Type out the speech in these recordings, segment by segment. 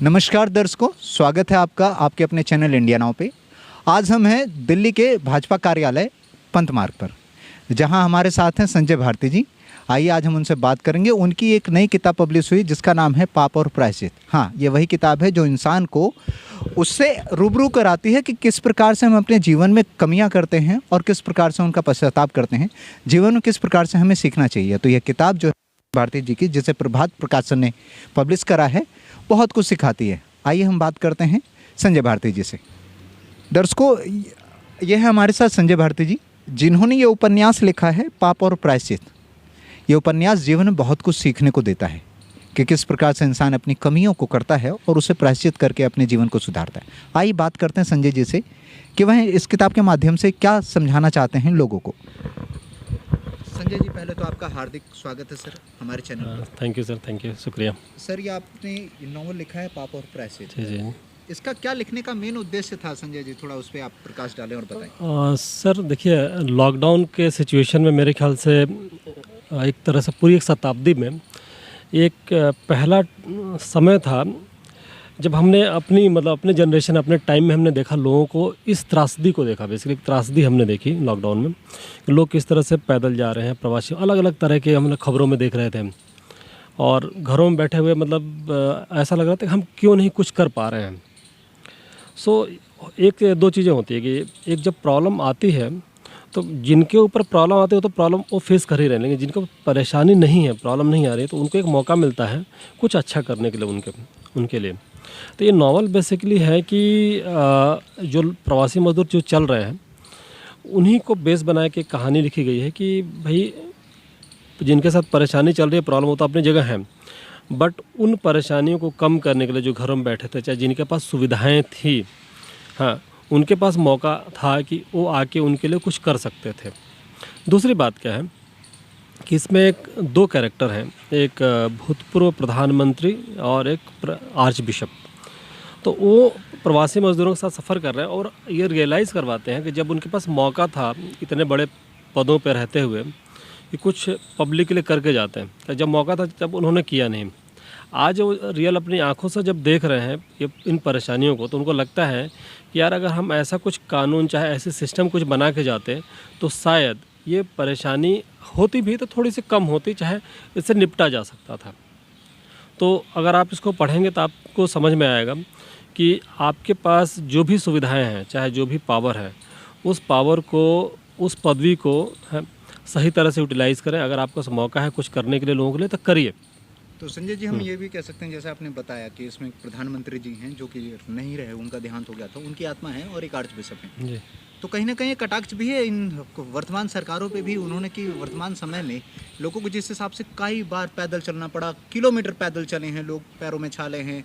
नमस्कार दर्शकों, स्वागत है आपका आपके अपने चैनल इंडिया नाउ पे। आज हम हैं दिल्ली के भाजपा कार्यालय पंत मार्ग पर, जहां हमारे साथ हैं संजय भारती जी। आइए आज हम उनसे बात करेंगे। उनकी एक नई किताब पब्लिश हुई जिसका नाम है पाप और प्रायश्चित। हाँ, ये वही किताब है जो इंसान को उससे रूबरू कराती है कि किस प्रकार से हम अपने जीवन में कमियां करते हैं और किस प्रकार से उनका पश्चाताप करते हैं, जीवन में किस प्रकार से हमें सीखना चाहिए। तो यह किताब जो भारती जी की, जिसे प्रभात प्रकाशन ने पब्लिश करा है, बहुत कुछ सिखाती है। आइए हम बात करते हैं संजय भारती जी से। दर्शकों, यह है हमारे साथ संजय भारती जी, जिन्होंने ये उपन्यास लिखा है पाप और प्रायश्चित। ये उपन्यास जीवन में बहुत कुछ सीखने को देता है कि किस प्रकार से इंसान अपनी कमियों को करता है और उसे प्रायश्चित करके अपने जीवन को सुधारता है। आइए बात करते हैं संजय जी से कि वह इस किताब के माध्यम से क्या समझाना चाहते हैं लोगों को। संजय जी, पहले तो आपका हार्दिक स्वागत है सर हमारे चैनल पर। Thank you sir, thank you, शुक्रिया। सर, ये आपने नॉवल लिखा है पाप और प्रायश्चित। जी जी। इसका क्या लिखने का मेन उद्देश्य था संजय जी, थोड़ा उस पर आप प्रकाश डालें और बताएं। सर देखिए, लॉकडाउन के सिचुएशन में मेरे ख्याल से एक तरह से पूरी एक शताब्दी में एक पहला समय था जब हमने अपने जनरेशन, अपने टाइम में हमने देखा लोगों को, इस त्रासदी को देखा। बेसिकली त्रासदी हमने देखी लॉकडाउन में कि लोग किस तरह से पैदल जा रहे हैं, प्रवासी, अलग अलग तरह के हमने खबरों में देख रहे थे। और घरों में बैठे हुए ऐसा लग रहा था कि हम क्यों नहीं कुछ कर पा रहे हैं। एक दो चीज़ें होती है कि एक जब प्रॉब्लम आती है तो जिनके ऊपर प्रॉब्लम आती है तो प्रॉब्लम वो फेस कर ही रहे हैं, लेकिन जिनको परेशानी नहीं है, प्रॉब्लम नहीं आ रही, तो उनको एक मौका मिलता है कुछ अच्छा करने के लिए उनके लिए। तो ये नावल बेसिकली है कि जो प्रवासी मजदूर जो चल रहे हैं उन्हीं को बेस बना के कहानी लिखी गई है कि भाई जिनके साथ परेशानी चल रही है, प्रॉब्लम हो तो अपनी जगह है, बट उन परेशानियों को कम करने के लिए जो घरों में बैठे थे, चाहे जिनके पास सुविधाएं थी, हाँ, उनके पास मौका था कि वो आके उनके लिए कुछ कर सकते थे। दूसरी बात क्या है कि इसमें दो कैरेक्टर हैं, एक भूतपूर्व प्रधानमंत्री और एक आर्च बिशप। तो वो प्रवासी मजदूरों के साथ सफ़र कर रहे हैं और ये रियलाइज़ करवाते हैं कि जब उनके पास मौका था इतने बड़े पदों पर रहते हुए कि कुछ पब्लिक के लिए करके जाते हैं, तो जब मौका था जब उन्होंने किया नहीं। आज वो रियल अपनी आंखों से जब देख रहे हैं ये इन परेशानियों को, तो उनको लगता है कि यार अगर हम ऐसा कुछ कानून, चाहे ऐसे सिस्टम कुछ बना के जाते तो शायद ये परेशानी होती भी तो थोड़ी सी कम होती, चाहे इससे निपटा जा सकता था। तो अगर आप इसको पढ़ेंगे तो आपको समझ में आएगा कि आपके पास जो भी सुविधाएं हैं, चाहे जो भी पावर है, उस पावर को, उस पदवी को सही तरह से यूटिलाइज़ करें। अगर आपको मौका है कुछ करने के लिए लोगों के लिए, तो करिए। तो संजय जी, हम ये भी कह सकते हैं, जैसे आपने बताया कि इसमें प्रधानमंत्री जी हैं जो कि नहीं रहे, उनका देहांत हो गया था, उनकी आत्मा है, और एक आर्च बिशप है जी। तो कहीं ना कहीं कटाक्ष भी है इन वर्तमान सरकारों पे भी। उन्होंने कि वर्तमान समय में लोगों को जिस हिसाब से कई बार पैदल चलना पड़ा, किलोमीटर पैदल चले हैं लोग, पैरों में छाले हैं,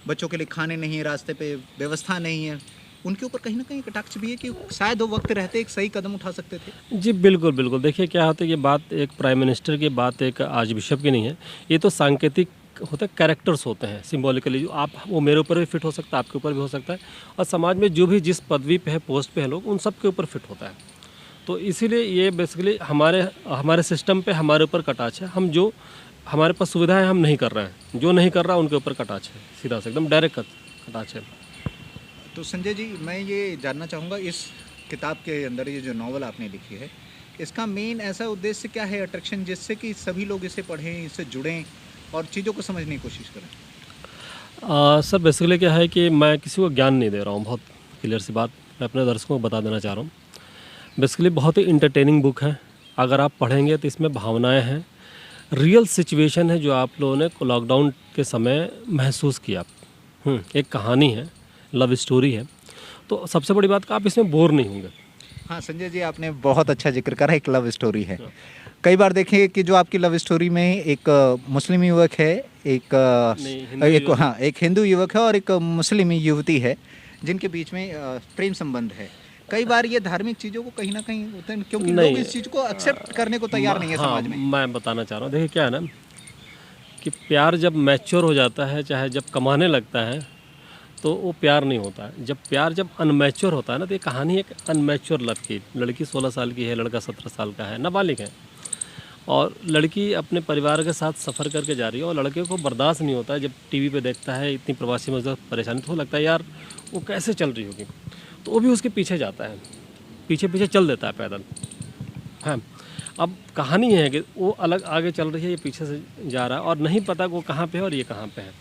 बच्चों के लिए खाने नहीं है, रास्ते पे व्यवस्था नहीं है, उनके ऊपर कहीं ना कहीं कटाक्ष भी है कि शायद वो वक्त रहते एक सही कदम उठा सकते थे। जी बिल्कुल बिल्कुल। देखिए क्या होता है, ये बात एक प्राइम मिनिस्टर की बात, एक आर्च बिशप की नहीं है। ये तो सांकेतिक होता है, कैरेक्टर्स होते हैं सिंबॉलिकली, जो आप, वो मेरे ऊपर भी फिट हो सकता है, आपके ऊपर भी हो सकता है, और समाज में जो भी जिस पदवी पे है, पोस्ट पे है लोग, उन सब के ऊपर फिट होता है। तो इसीलिए ये बेसिकली हमारे सिस्टम पे हमारे ऊपर कटाच है। हम जो हमारे पास सुविधाएं हम नहीं कर रहे हैं, जो नहीं कर रहा उनके ऊपर कटाच है, सीधा से एकदम डायरेक्ट कटाच है। तो संजय जी, मैं ये जानना चाहूँगा, इस किताब के अंदर ये जो नावल आपने लिखी है, इसका मेन ऐसा उद्देश्य क्या है, अट्रैक्शन, जिससे कि सभी लोग इसे पढ़ें, इससे जुड़ें और चीज़ों को समझने की कोशिश करें। सर बेसिकली क्या है कि मैं किसी को ज्ञान नहीं दे रहा हूँ, बहुत क्लियर सी बात मैं अपने दर्शकों को बता देना चाह रहा हूँ। बेसिकली बहुत ही इंटरटेनिंग बुक है। अगर आप पढ़ेंगे तो इसमें भावनाएं हैं, रियल सिचुएशन है जो आप लोगों ने लॉकडाउन के समय महसूस किया। एक कहानी है, लव स्टोरी है, तो सबसे बड़ी बात कि आप इसमें बोर नहीं होंगे। हाँ संजय जी, आपने बहुत अच्छा जिक्र करा, एक लव स्टोरी है। कई बार देखेंगे कि जो आपकी लव स्टोरी में एक मुस्लिम युवक है, एक हिंदू युवक है और एक मुस्लिम युवती है, जिनके बीच में प्रेम संबंध है। कई बार ये धार्मिक चीज़ों को कहीं ना कहीं होते हैं, क्योंकि लोग इस चीज़ को एक्सेप्ट करने को तैयार नहीं है समाज में। मैं बताना चाह रहा हूँ, देखिए क्या है ना कि प्यार जब मैच्योर हो जाता है, चाहे जब कमाने लगता है, तो वो प्यार नहीं होता है। जब अनमैच्योर होता है ना, तो ये कहानी एक अनमैच्योर लव की, लड़की 16 साल की है, लड़का 17 साल का है, नाबालिग है, और लड़की अपने परिवार के साथ सफ़र करके जा रही है और लड़के को बर्दाश्त नहीं होता है जब टीवी पे देखता है इतनी प्रवासी मजदूर परेशानी, तो लगता है यार वो कैसे चल रही होगी, तो वो भी उसके पीछे जाता है, पीछे पीछे चल देता है पैदल। हाँ, अब कहानी है कि वो अलग आगे चल रही है, ये पीछे से जा रहा है और नहीं पता कि वो कहाँ पे है और ये कहाँ पे है।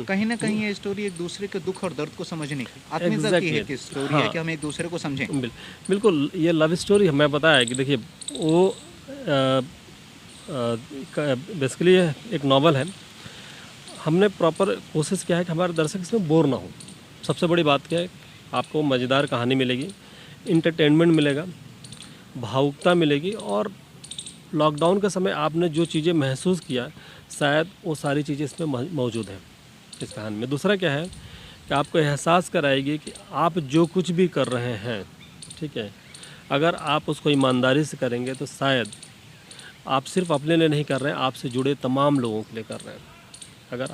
कहीं ना कहीं ये स्टोरी एक दूसरे के दुख और दर्द को समझने की आत्मीयता की है कि स्टोरी है हाँ। कि हम एक दूसरे को समझें। बिल्कुल ये लव स्टोरी हमें पता है कि देखिए वो बेसिकली एक नावल है। हमने प्रॉपर कोशिश किया है कि हमारे दर्शक इसमें बोर ना हो। सबसे बड़ी बात क्या है, आपको मज़ेदार कहानी मिलेगी, इंटरटेनमेंट मिलेगा, भावुकता मिलेगी और लॉकडाउन के समय आपने जो चीज़ें महसूस किया शायद वो सारी चीज़ें इसमें मौजूद हैं इस कहानी में। दूसरा क्या है कि आपको एहसास कराएगी कि आप जो कुछ भी कर रहे हैं, ठीक है, अगर आप उसको ईमानदारी से करेंगे तो शायद आप सिर्फ अपने लिए नहीं कर रहे हैं, आपसे जुड़े तमाम लोगों के लिए कर रहे हैं। अगर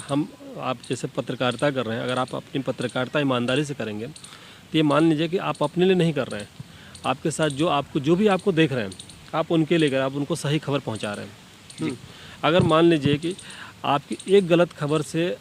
आप जैसे पत्रकारिता कर रहे हैं, अगर आप अपनी पत्रकारिता ईमानदारी से करेंगे तो ये मान लीजिए कि आप अपने लिए नहीं कर रहे हैं, आपके साथ जो भी आपको देख रहे हैं आप उनके लिए कर रहे हैं, आप उनको सही खबर पहुंचा रहे हैं। अगर मान लीजिए कि आपकी एक गलत खबर से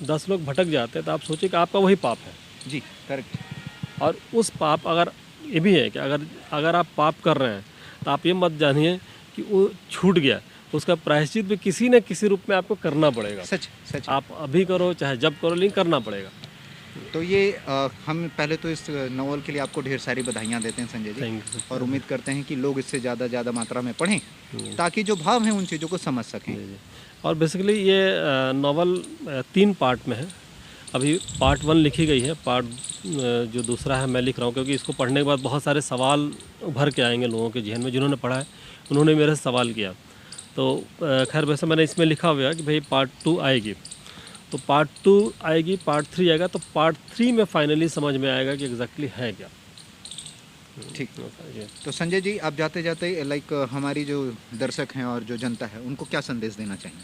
10 लोग भटक जाते हैं तो आप सोचिए कि आपका वही पाप है। जी करेक्ट। और उस पाप अगर ये भी है कि अगर आप पाप कर रहे हैं तो आप ये मत जानिए कि वो छूट गया, उसका प्रायश्चित भी किसी न किसी रूप में आपको करना पड़ेगा। सच सच। आप अभी करो चाहे जब करो, लेकिन करना पड़ेगा। तो ये हम पहले तो इस नॉवल के लिए आपको ढेर सारी बधाइयाँ देते हैं संजय जी, थैंक यू। और उम्मीद करते हैं कि लोग इससे ज़्यादा मात्रा में पढ़ें ताकि जो भाव हैं उन चीज़ों को समझ सकें। जी। और बेसिकली ये नावल 3 पार्ट में है। अभी पार्ट 1 लिखी गई है, पार्ट जो दूसरा है मैं लिख रहा हूँ, क्योंकि इसको पढ़ने के बाद बहुत सारे सवाल उभर के आएंगे लोगों के जहन में। जिन्होंने पढ़ा है उन्होंने मेरे से सवाल किया, तो खैर वैसे मैंने इसमें लिखा हुआ है कि भाई पार्ट 2 आएगी, तो पार्ट 2 आएगी, पार्ट 3 आएगा, तो पार्ट 3 में फाइनली समझ में आएगा कि एग्जैक्टली है क्या। ठीक। तो संजय जी आप जाते जाते लाइक हमारी जो दर्शक हैं और जो जनता है उनको क्या संदेश देना चाहिए?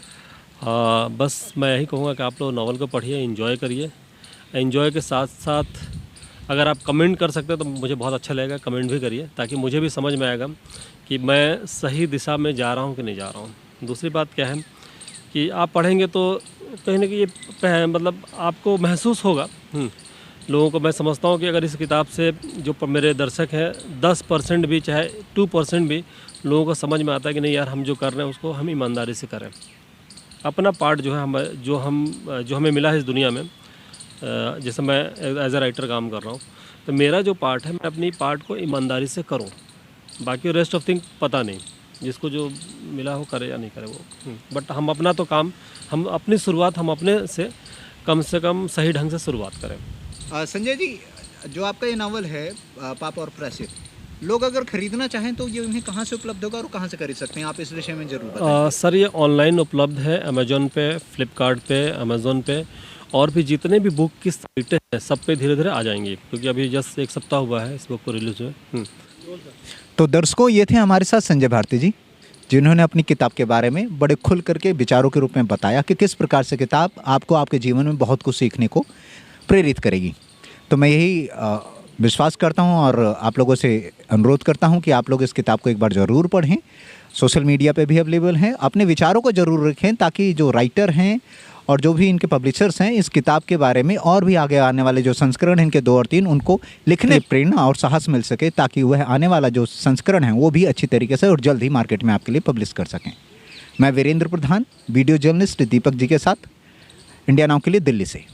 बस मैं यही कहूँगा कि आप लोग नावल को पढ़िए, एंजॉय करिए। एंजॉय के साथ साथ अगर आप कमेंट कर सकते हैं तो मुझे बहुत अच्छा लगेगा, कमेंट भी करिए ताकि मुझे भी समझ में आएगा कि मैं सही दिशा में जा रहा हूँ कि नहीं जा रहा हूँ। दूसरी बात क्या है कि आप पढ़ेंगे तो कहीं ना कहीं ये मतलब आपको महसूस होगा। लोगों को मैं समझता हूँ कि अगर इस किताब से जो मेरे दर्शक हैं 10% भी चाहे 2% भी लोगों को समझ में आता है कि नहीं यार हम जो कर रहे हैं उसको हम ईमानदारी से करें। अपना पार्ट जो है जो हमें मिला है इस दुनिया में, जैसे मैं एज ए राइटर काम कर रहा हूँ, तो मेरा जो पार्ट है मैं अपनी पार्ट को ईमानदारी से करूँ, बाकी रेस्ट ऑफ थिंग पता नहीं, जिसको जो मिला हो करे या नहीं करे वो। बट हम अपना तो काम, हम अपनी शुरुआत हम अपने से कम सही ढंग से शुरुआत करें। संजय जी जो आपका ये नावल है पाप और प्रायश्चित, लोग अगर खरीदना चाहें तो ये उन्हें कहाँ से उपलब्ध होगा और कहाँ से खरीद सकते हैं, आप इस विषय में जरूर बताएं। सर ये ऑनलाइन उपलब्ध है, अमेजोन पे, फ्लिपकार्ट पे, अमेजोन पे, और भी जितने भी बुक की साइटें हैं सब पे धीरे धीरे आ जाएंगी, क्योंकि अभी जस्ट 1 सप्ताह हुआ है इस बुक को रिलीज हुए। तो दर्शकों ये थे हमारे साथ संजय भारती जी, जिन्होंने अपनी किताब के बारे में बड़े खुल करके विचारों के रूप में बताया कि किस प्रकार से किताब आपको आपके जीवन में बहुत कुछ सीखने को प्रेरित करेगी। तो मैं यही विश्वास करता हूं और आप लोगों से अनुरोध करता हूं कि आप लोग इस किताब को एक बार ज़रूर पढ़ें। सोशल मीडिया पे भी अवेलेबल है, अपने विचारों को ज़रूर रखें ताकि जो राइटर हैं और जो भी इनके पब्लिशर्स हैं इस किताब के बारे में और भी आगे आने वाले जो संस्करण हैं इनके 2 और 3 उनको लिखने की प्रेरणा और साहस मिल सके, ताकि वह आने वाला जो संस्करण है वो भी अच्छी तरीके से और जल्द ही मार्केट में आपके लिए पब्लिश कर सकें। मैं वीरेंद्र प्रधान, वीडियो जर्नलिस्ट दीपक जी के साथ, इंडिया नाउ के लिए दिल्ली से।